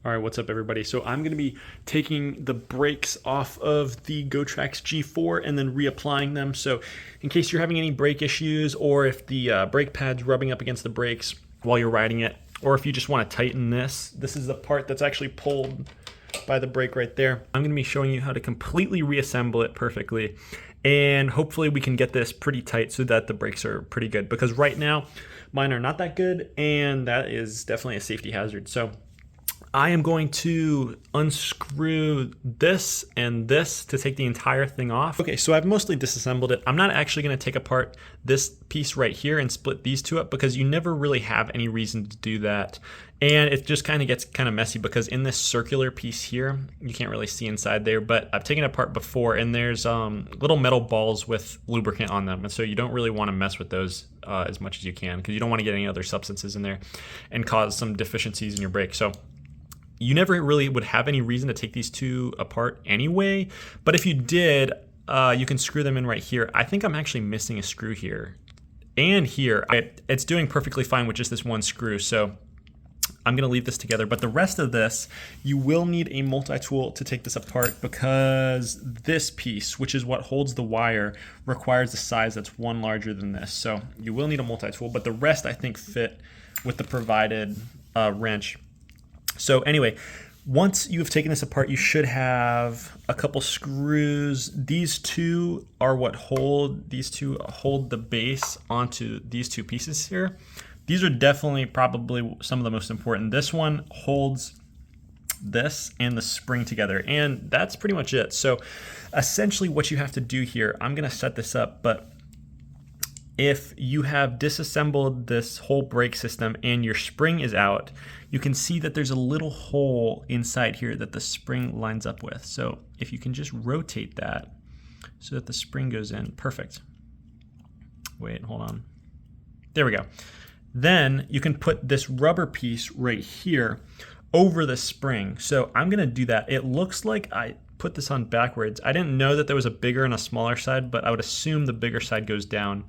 All right, what's up everybody? So I'm gonna be taking the brakes off of the GoTrax G4 and then reapplying them. So in case you're having any brake issues, or if the brake pad's rubbing up against the brakes while you're riding it, or if you just wanna tighten this is the part that's actually pulled by the brake right there. I'm gonna be showing you how to completely reassemble it perfectly. And hopefully we can get this pretty tight so that the brakes are pretty good, because right now mine are not that good, and that is definitely a safety hazard. So I am going to unscrew this and this to take the entire thing off. Okay, so I've mostly disassembled it. I'm not actually going to take apart this piece right here and split these two up, because you never really have any reason to do that. And it just kind of gets kind of messy, because in this circular piece here, you can't really see inside there, but I've taken it apart before, and there's little metal balls with lubricant on them. And so you don't really want to mess with those as much as you can, because you don't want to get any other substances in there and cause some deficiencies in your brake. So you never really would have any reason to take these two apart anyway, but if you did, you can screw them in right here. I think I'm actually missing a screw here and here. It's doing perfectly fine with just this one screw, so I'm gonna leave this together. But the rest of this, you will need a multi-tool to take this apart, because this piece, which is what holds the wire, requires a size that's one larger than this. So you will need a multi-tool, but the rest I think fit with the provided wrench. So anyway, once you've taken this apart, you should have a couple screws. These two are what hold the base onto these two pieces here. These are definitely probably some of the most important. This one holds this and the spring together, and that's pretty much it. So essentially what you have to do here, I'm gonna set this up, but if you have disassembled this whole brake system and your spring is out, you can see that there's a little hole inside here that the spring lines up with. So if you can just rotate that so that the spring goes in, perfect. Wait, hold on. There we go. Then you can put this rubber piece right here over the spring. So I'm gonna do that. It looks like I put this on backwards. I didn't know that there was a bigger and a smaller side, but I would assume the bigger side goes down.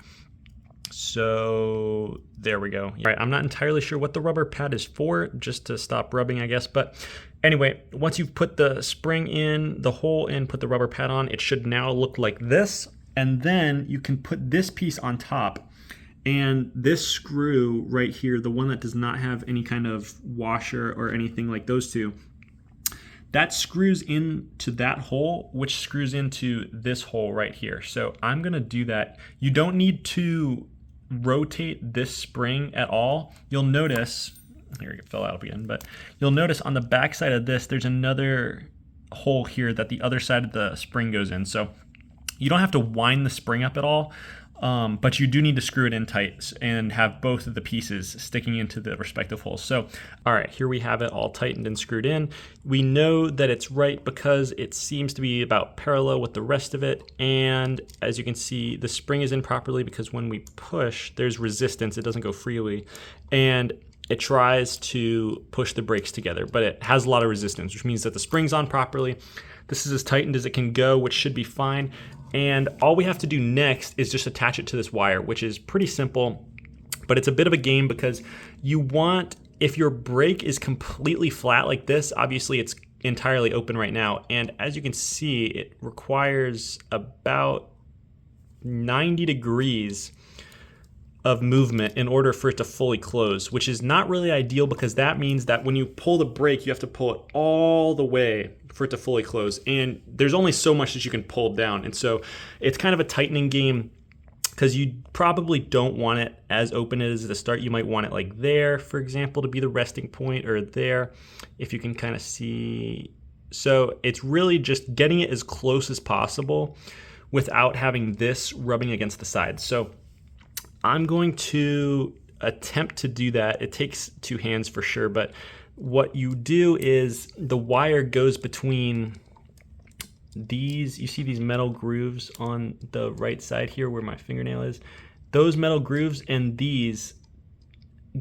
So there we go. All right, I'm not entirely sure what the rubber pad is for, just to stop rubbing, I guess. But anyway, once you've put the spring in, the hole in, put the rubber pad on, it should now look like this. And then you can put this piece on top. And this screw right here, the one that does not have any kind of washer or anything like those two, that screws into that hole, which screws into this hole right here. So I'm gonna do that. You don't need to rotate this spring at all. You'll notice, here it fell out again, but you'll notice on the back side of this, there's another hole here that the other side of the spring goes in. So you don't have to wind the spring up at all. But you do need to screw it in tight and have both of the pieces sticking into the respective holes. So, all right, here we have it all tightened and screwed in. We know that it's right because it seems to be about parallel with the rest of it. And as you can see, the spring is in properly, because when we push, there's resistance. It doesn't go freely. And it tries to push the brakes together, but it has a lot of resistance, which means that the spring's on properly. This is as tightened as it can go, which should be fine. And all we have to do next is just attach it to this wire, which is pretty simple, but it's a bit of a game, because you want, if your brake is completely flat like this, obviously it's entirely open right now. And as you can see, it requires about 90 degrees of movement in order for it to fully close, which is not really ideal, because that means that when you pull the brake, you have to pull it all the way for it to fully close. And there's only so much that you can pull down. And so it's kind of a tightening game, because you probably don't want it as open as the start. You might want it like there, for example, to be the resting point, or there, if you can kind of see. So it's really just getting it as close as possible without having this rubbing against the sides. So I'm going to attempt to do that. It takes two hands for sure, but what you do is the wire goes between these, you see these metal grooves on the right side here where my fingernail is, those metal grooves and these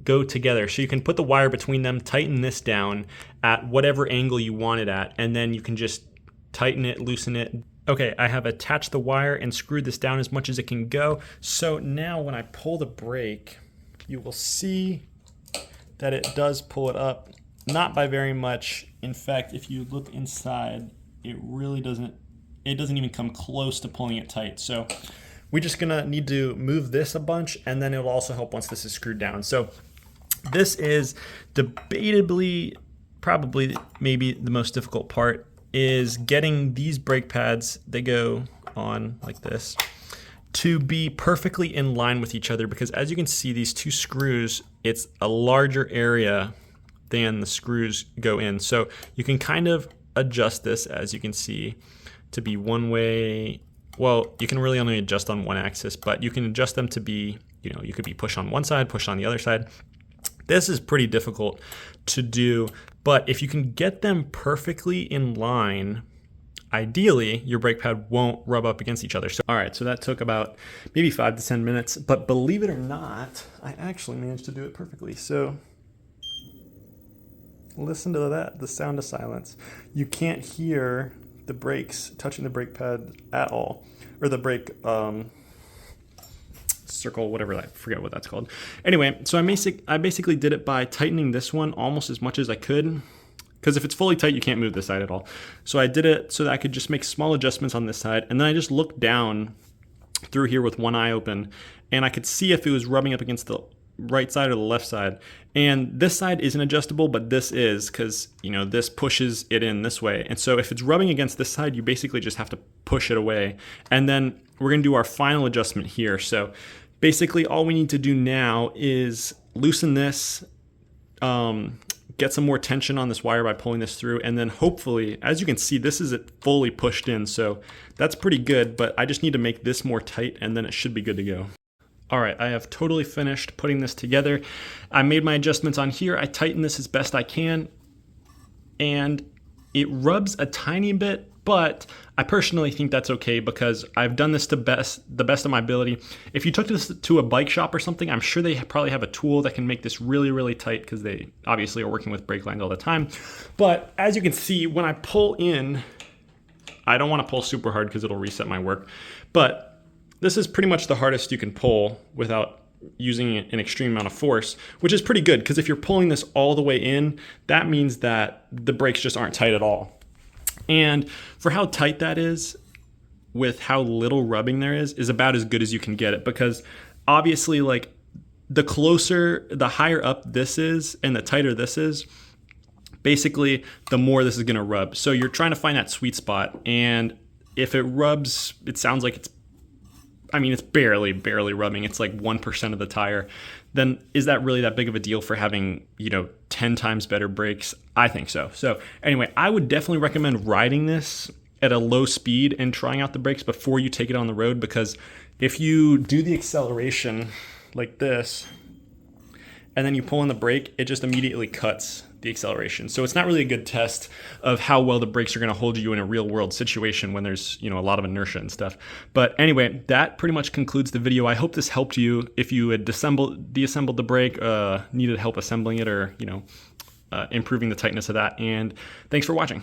go together. So you can put the wire between them, tighten this down at whatever angle you want it at, and then you can just tighten it, loosen it. Okay, I have attached the wire and screwed this down as much as it can go. So now when I pull the brake, you will see that it does pull it up not by very much. In fact, if you look inside, it really doesn't even come close to pulling it tight. So we're just gonna need to move this a bunch, and then it'll also help once this is screwed down. So this is debatably, probably maybe the most difficult part, is getting these brake pads, they go on like this, to be perfectly in line with each other, because as you can see, these two screws, it's a larger area than the screws go in. So you can kind of adjust this, as you can see, to be one way. Well, you can really only adjust on one axis, but you can adjust them to be, you know, you could be push on one side, push on the other side. This is pretty difficult to do, but if you can get them perfectly in line, ideally your brake pad won't rub up against each other. So, all right, so that took about maybe 5 to 10 minutes, but believe it or not, I actually managed to do it perfectly. So listen to that, the sound of silence. You can't hear the brakes touching the brake pad at all, or the brake circle, whatever, I forget what that's called. Anyway, so I basically did it by tightening this one almost as much as I could, because if it's fully tight, you can't move this side at all. So I did it so that I could just make small adjustments on this side, and then I just looked down through here with one eye open, and I could see if it was rubbing up against the right side or the left side. And this side isn't adjustable, but this is, because, you know, this pushes it in this way. And so if it's rubbing against this side, you basically just have to push it away. And then we're gonna do our final adjustment here. So basically all we need to do now is loosen this, get some more tension on this wire by pulling this through, and then hopefully, as you can see, this is fully pushed in, so that's pretty good, but I just need to make this more tight, and then it should be good to go. All right, I have totally finished putting this together. I made my adjustments on here. I tightened this as best I can, and it rubs a tiny bit, but I personally think that's okay because I've done this to the best of my ability. If you took this to a bike shop or something, I'm sure they probably have a tool that can make this really, really tight, because they obviously are working with brake lines all the time. But as you can see, when I pull in, I don't want to pull super hard because it'll reset my work, but this is pretty much the hardest you can pull without using an extreme amount of force, which is pretty good, because if you're pulling this all the way in, that means that the brakes just aren't tight at all. And for how tight that is, with how little rubbing there is about as good as you can get it, because obviously, like, the higher up this is and the tighter this is, basically the more this is gonna rub. So you're trying to find that sweet spot, and if it rubs, it sounds like it's barely rubbing, it's like 1% of the tire, then is that really that big of a deal for having, 10 times better brakes? I think so. So anyway, I would definitely recommend riding this at a low speed and trying out the brakes before you take it on the road, because if you do the acceleration like this, and then you pull in the brake, it just immediately cuts the acceleration. So it's not really a good test of how well the brakes are going to hold you in a real world situation when there's, a lot of inertia and stuff. But anyway, that pretty much concludes the video. I hope this helped you if you had deassembled the brake, needed help assembling it, or, improving the tightness of that. And thanks for watching.